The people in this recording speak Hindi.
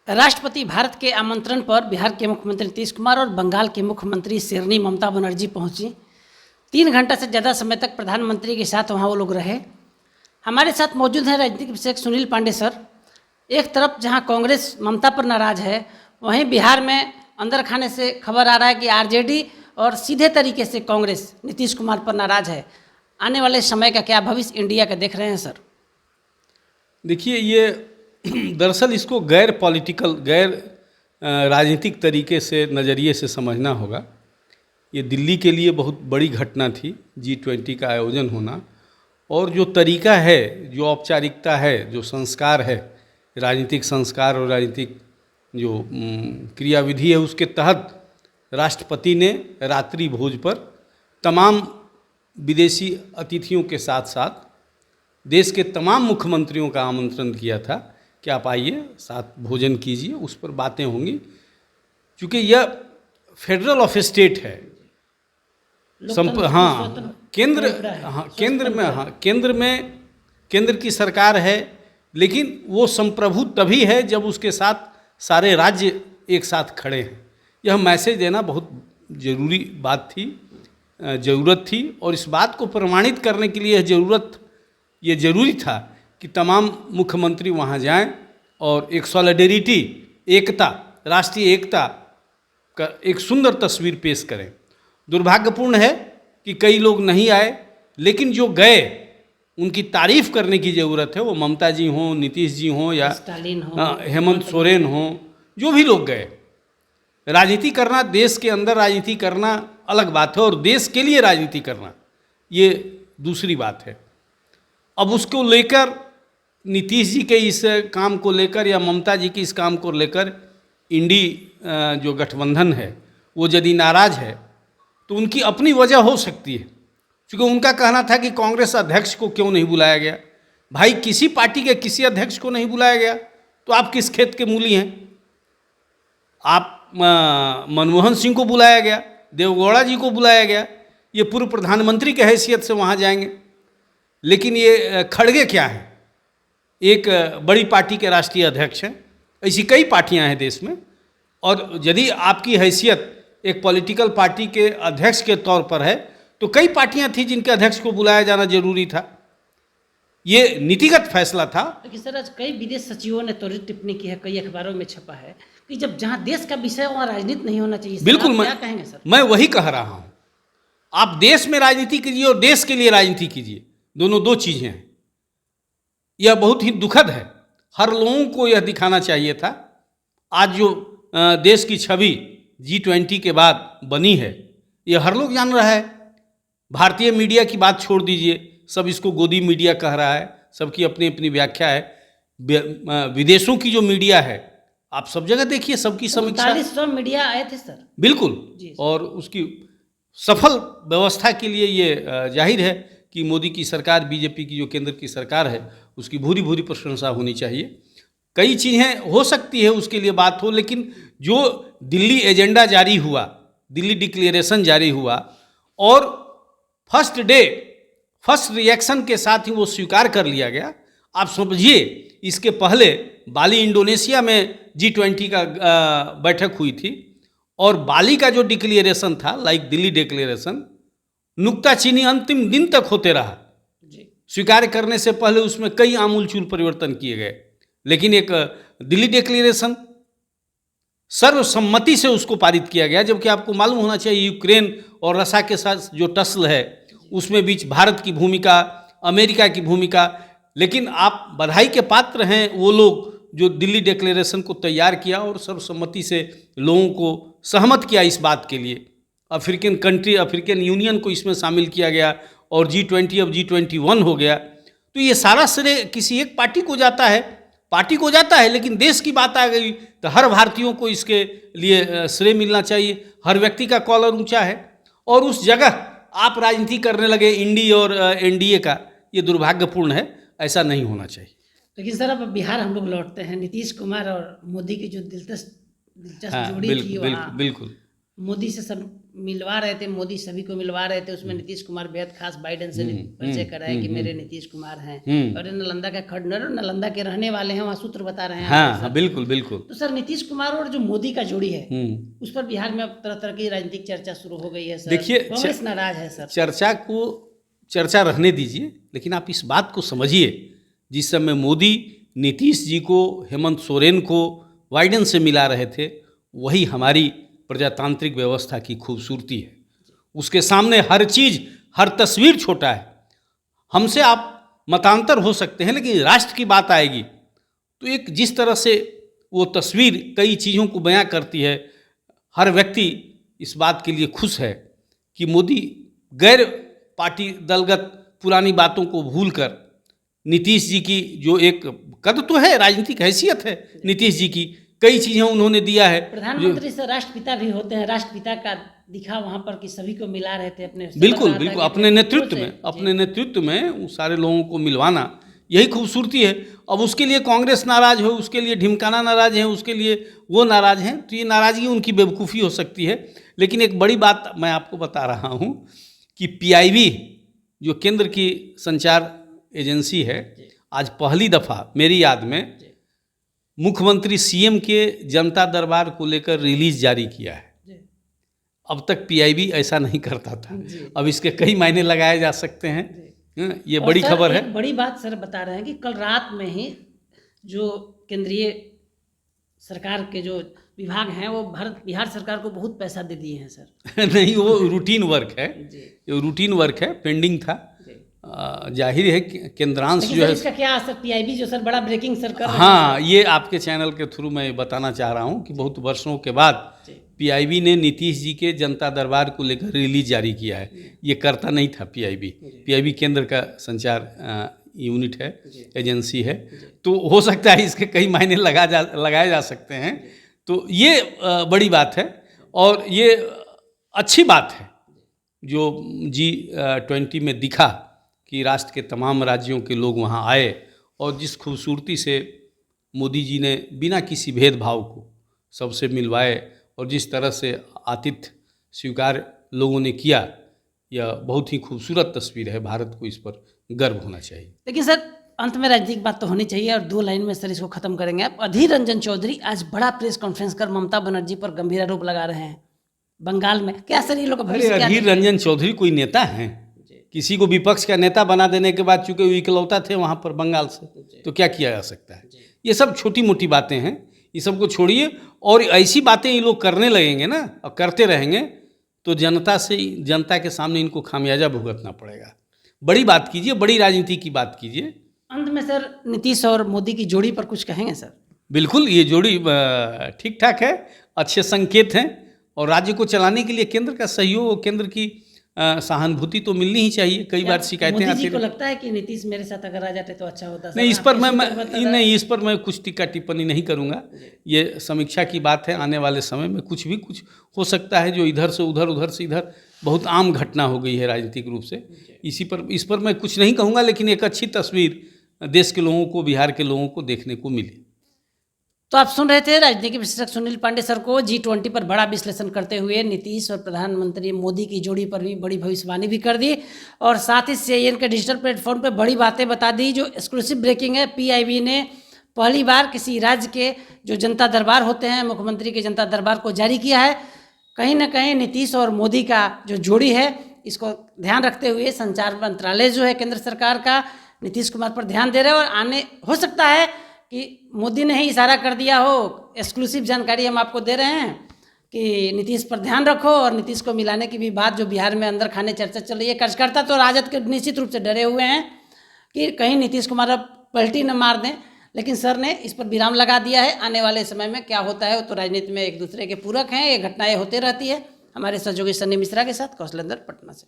राष्ट्रपति भारत के आमंत्रण पर बिहार के मुख्यमंत्री नीतीश कुमार और बंगाल के मुख्यमंत्री शेरनी ममता बनर्जी पहुंची। 3 घंटा से ज़्यादा समय तक प्रधानमंत्री के साथ वहां वो लोग रहे। हमारे साथ मौजूद हैं राजनीतिक विशेषज्ञ सुनील पांडे सर। एक तरफ जहां कांग्रेस ममता पर नाराज है, वहीं बिहार में अंदर खाने से खबर आ रहा है कि आरजेडी और सीधे तरीके से कांग्रेस नीतीश कुमार पर नाराज है। आने वाले समय का क्या भविष्य इंडिया का देख रहे हैं सर? देखिए, ये दरअसल इसको गैर पॉलिटिकल, गैर राजनीतिक तरीके से, नज़रिए से समझना होगा। ये दिल्ली के लिए बहुत बड़ी घटना थी, G20 का आयोजन होना, और जो तरीका है, जो औपचारिकता है, जो संस्कार है, राजनीतिक संस्कार और राजनीतिक जो क्रियाविधि है, उसके तहत राष्ट्रपति ने रात्रि भोज पर तमाम विदेशी अतिथियों के साथ साथ देश के तमाम मुख्यमंत्रियों का आमंत्रण किया था कि आप आइए, साथ भोजन कीजिए, उस पर बातें होंगी। क्योंकि यह फेडरल ऑफ स्टेट है, केंद्र की सरकार है, लेकिन वो संप्रभु तभी है जब उसके साथ सारे राज्य एक साथ खड़े हैं। यह मैसेज देना बहुत ज़रूरी बात थी, ज़रूरत थी, और इस बात को प्रमाणित करने के लिए ये ज़रूरी था कि तमाम मुख्यमंत्री वहाँ जाएं और एक सॉलिडेरिटी, एकता, राष्ट्रीय एकता का एक सुंदर तस्वीर पेश करें। दुर्भाग्यपूर्ण है कि कई लोग नहीं आए, लेकिन जो गए उनकी तारीफ करने की ज़रूरत है। वो ममता जी हों, नीतीश जी हों, या स्टालिन हो, हेमंत सोरेन हों, जो भी लोग गए। राजनीति करना, देश के अंदर राजनीति करना अलग बात है, और देश के लिए राजनीति करना ये दूसरी बात है। अब उसको लेकर, नीतीश जी के इस काम को लेकर या ममता जी की इस काम को लेकर इंडी जो गठबंधन है वो यदि नाराज है तो उनकी अपनी वजह हो सकती है। क्योंकि उनका कहना था कि कांग्रेस अध्यक्ष को क्यों नहीं बुलाया गया। भाई, किसी पार्टी के किसी अध्यक्ष को नहीं बुलाया गया तो आप किस खेत के मूली हैं? आप मनमोहन सिंह को बुलाया गया, देवगौड़ा जी को बुलाया गया, ये पूर्व प्रधानमंत्री के हैसियत से वहाँ जाएंगे। लेकिन ये खड़गे क्या है? एक बड़ी पार्टी के राष्ट्रीय अध्यक्ष हैं। ऐसी कई पार्टियां हैं देश में, और यदि आपकी हैसियत एक पॉलिटिकल पार्टी के अध्यक्ष के तौर पर है तो कई पार्टियां थी जिनके अध्यक्ष को बुलाया जाना जरूरी था। ये नीतिगत फैसला था। लेकिन सर, आज कई विदेश सचिवों ने त्वरित टिप्पणी की है, कई अखबारों में छपा है कि जब जहां देश का विषय वहां राजनीति नहीं होना चाहिए। बिल्कुल, क्या कहेंगे सर? मैं वही कह रहा हूं। आप देश में राजनीति कीजिए और देश के लिए राजनीति कीजिए, दोनों दो चीजें हैं। यह बहुत ही दुखद है। हर लोगों को यह दिखाना चाहिए था। आज जो देश की छवि G20 के बाद बनी है, यह हर लोग जान रहा है। भारतीय मीडिया की बात छोड़ दीजिए, सब इसको गोदी मीडिया कह रहा है, सबकी अपनी अपनी व्याख्या है। विदेशों की जो मीडिया है, आप सब जगह देखिए, सबकी समीक्षा। 4500 मीडिया आए थे सर। बिल्कुल, और उसकी सफल व्यवस्था के लिए ये जाहिर है कि मोदी की सरकार, बीजेपी की जो केंद्र की सरकार है, उसकी भूरी भूरी प्रशंसा होनी चाहिए। कई चीज़ें हो सकती है उसके लिए बात हो, लेकिन जो दिल्ली एजेंडा जारी हुआ, दिल्ली डिक्लेरेशन जारी हुआ, और फर्स्ट डे फर्स्ट रिएक्शन के साथ ही वो स्वीकार कर लिया गया। आप समझिए, इसके पहले बाली, इंडोनेशिया में G20 का बैठक हुई थी, और बाली का जो डिक्लेरेशन था, लाइक दिल्ली डिक्लेरेशन, नुक्ताचीनी अंतिम दिन तक होते रहा। स्वीकार करने से पहले उसमें कई आमूलचूल परिवर्तन किए गए, लेकिन एक दिल्ली डिक्लेरेशन सर्वसम्मति से उसको पारित किया गया। जबकि आपको मालूम होना चाहिए, यूक्रेन और रशिया के साथ जो टसल है, उसमें बीच भारत की भूमिका, अमेरिका की भूमिका। लेकिन आप बधाई के पात्र हैं वो लोग जो दिल्ली डिक्लेरेशन को तैयार किया और सर्वसम्मति से लोगों को सहमत किया इस बात के लिए। अफ्रीकन यूनियन को इसमें शामिल किया गया, और G20 अब G21 हो गया। तो ये सारा श्रेय किसी एक पार्टी को जाता है, लेकिन देश की बात आ गई तो हर भारतीयों को इसके लिए श्रेय मिलना चाहिए। हर व्यक्ति का कॉलर ऊंचा है, और उस जगह आप राजनीति करने लगे इंडी और NDA का। ये दुर्भाग्यपूर्ण है, ऐसा नहीं होना चाहिए। लेकिन सर, अब बिहार हम लोग लौटते हैं। नीतीश कुमार और मोदी की जो दिलचस्प जोड़ी थी वहाँ, बिल्कुल मोदी से सब मिलवा रहे थे, मोदी सभी को मिलवा रहे थे, उसमें नीतीश कुमार बेहद खास बाइडेन से परिचय कराए कि मेरे नीतीश कुमार हैं, और ये नालंदा का खंडर, नालंदा के रहने वाले हैं, वहाँ सूत्र बता रहे हैं। हाँ, बिल्कुल बिल्कुल। तो सर नीतीश कुमार और जो मोदी का जोड़ी है उस पर बिहार में अब तरह तरह की राजनीतिक चर्चा शुरू हो गई है सर। देखिए, कांग्रेस नाराज है सर। चर्चा रहने दीजिए, लेकिन आप इस बात को समझिए, जिस समय मोदी नीतीश जी को, हेमंत सोरेन को बाइडेन से मिला रहे थे, वही हमारी प्रजातांत्रिक व्यवस्था की खूबसूरती है। उसके सामने हर चीज़, हर तस्वीर छोटा है। हमसे आप मतांतर हो सकते हैं, लेकिन राष्ट्र की बात आएगी तो एक जिस तरह से वो तस्वीर कई चीज़ों को बयां करती है, हर व्यक्ति इस बात के लिए खुश है कि मोदी गैर पार्टी दलगत पुरानी बातों को भूलकर नीतीश जी की जो एक कद तो है, राजनीतिक हैसियत है नीतीश जी की, कई चीज़ें उन्होंने दिया है। प्रधानमंत्री से राष्ट्रपिता भी होते हैं, राष्ट्रपिता का दिखा वहाँ पर कि सभी को मिला रहे थे अपने। बिल्कुल बिल्कुल, अपने नेतृत्व में उन सारे लोगों को मिलवाना, यही खूबसूरती है। अब उसके लिए कांग्रेस नाराज हो, उसके लिए ढिमकाना नाराज है, उसके लिए वो नाराज हैं, तो ये नाराज़गी उनकी बेवकूफ़ी हो सकती है। लेकिन एक बड़ी बात मैं आपको बता रहा हूँ कि PIB जो केंद्र की संचार एजेंसी है, आज पहली दफ़ा मेरी याद में मुख्यमंत्री CM के जनता दरबार को लेकर रिलीज जारी किया है। अब तक PIB ऐसा नहीं करता था। अब इसके कई मायने लगाए जा सकते हैं। ये बड़ी खबर है। बड़ी बात सर बता रहे हैं कि कल रात में ही जो केंद्रीय सरकार के जो विभाग हैं वो बिहार सरकार को बहुत पैसा दे दिए हैं सर। नहीं, वो रूटीन वर्क है, रूटीन वर्क है, पेंडिंग था। जाहिर है केंद्रांश जो है, इसका क्या असर PIB जो सर बड़ा ब्रेकिंग सर कर रहे हैं। हाँ, ये आपके चैनल के थ्रू मैं बताना चाह रहा हूँ कि बहुत वर्षों के बाद PIB ने नीतीश जी के जनता दरबार को लेकर रिलीज जारी किया है। ये करता नहीं था PIB केंद्र का संचार यूनिट है, एजेंसी है, तो हो सकता है इसके कई मायने लगाए जा सकते हैं। तो ये बड़ी बात है और ये अच्छी बात है जो G20 में दिखा कि राष्ट्र के तमाम राज्यों के लोग वहाँ आए, और जिस खूबसूरती से मोदी जी ने बिना किसी भेदभाव को सबसे मिलवाए, और जिस तरह से आतिथ्य स्वीकार लोगों ने किया, यह बहुत ही खूबसूरत तस्वीर है। भारत को इस पर गर्व होना चाहिए। लेकिन सर अंत में राजनीतिक बात तो होनी चाहिए, और 2 लाइन में सर इसको खत्म करेंगे आप। अधीर रंजन चौधरी आज बड़ा प्रेस कॉन्फ्रेंस कर ममता बनर्जी पर गंभीर आरोप लगा रहे हैं बंगाल में। क्या सर ये लोग अधीर रंजन चौधरी कोई नेता हैं? किसी को विपक्ष का नेता बना देने के बाद, चूंकि वो इकलौता थे वहाँ पर बंगाल से, तो क्या किया जा सकता है? ये सब छोटी मोटी बातें हैं, ये सब को छोड़िए। और ऐसी बातें ये लोग करने लगेंगे ना, और करते रहेंगे, तो जनता के सामने इनको खामियाजा भुगतना पड़ेगा। बड़ी बात कीजिए, बड़ी राजनीति की बात कीजिए। अंत में सर नीतीश और मोदी की जोड़ी पर कुछ कहेंगे सर? बिल्कुल, ये जोड़ी ठीक ठाक है, अच्छे संकेत हैं, और राज्य को चलाने के लिए केंद्र का सहयोग, केंद्र की सहानुभूति तो मिलनी ही चाहिए। कई बार शिकायतें आती हैं। को लगता है कि नीतीश मेरे साथ अगर आ जाते तो अच्छा होता? नहीं, इस पर मैं कुछ टीका टिप्पणी नहीं करूंगा। ये समीक्षा की बात है, आने वाले समय में कुछ हो सकता है जो इधर से उधर, उधर से इधर बहुत आम घटना हो गई है राजनीतिक रूप से। इस पर मैं कुछ नहीं कहूँगा, लेकिन एक अच्छी तस्वीर देश के लोगों को, बिहार के लोगों को देखने को मिली। तो आप सुन रहे थे राजनीतिक विश्लेषक सुनील पांडे सर को G20 पर बड़ा विश्लेषण करते हुए नीतीश और प्रधानमंत्री मोदी की जोड़ी पर भी बड़ी भविष्यवाणी भी कर दी, और साथ ही CIN के डिजिटल प्लेटफॉर्म पर बड़ी बातें बता दी। जो एक्सक्लूसिव ब्रेकिंग है, PIB ने पहली बार किसी राज्य के जो जनता दरबार होते हैं, मुख्यमंत्री के जनता दरबार को जारी किया है। कहीं ना कहीं नीतीश और मोदी का जो जोड़ी है, इसको ध्यान रखते हुए संचार मंत्रालय जो है केंद्र सरकार का, नीतीश कुमार पर ध्यान दे रहे हैं। और आने हो सकता है कि मोदी ने ही इशारा कर दिया हो, एक्सक्लूसिव जानकारी हम आपको दे रहे हैं कि नीतीश पर ध्यान रखो, और नीतीश को मिलाने की भी बात जो बिहार में अंदर खाने चर्चा चल रही है। कार्यकर्ता तो राजद के निश्चित रूप से डरे हुए हैं कि कहीं नीतीश कुमार अब पलटी न मार दें, लेकिन सर ने इस पर विराम लगा दिया है। आने वाले समय में क्या होता है, तो राजनीति में एक दूसरे के पूरक हैं, ये घटनाएं होती रहती है। हमारे सहयोगी सन्नी मिश्रा के साथ कौशलेंद्र, पटना से।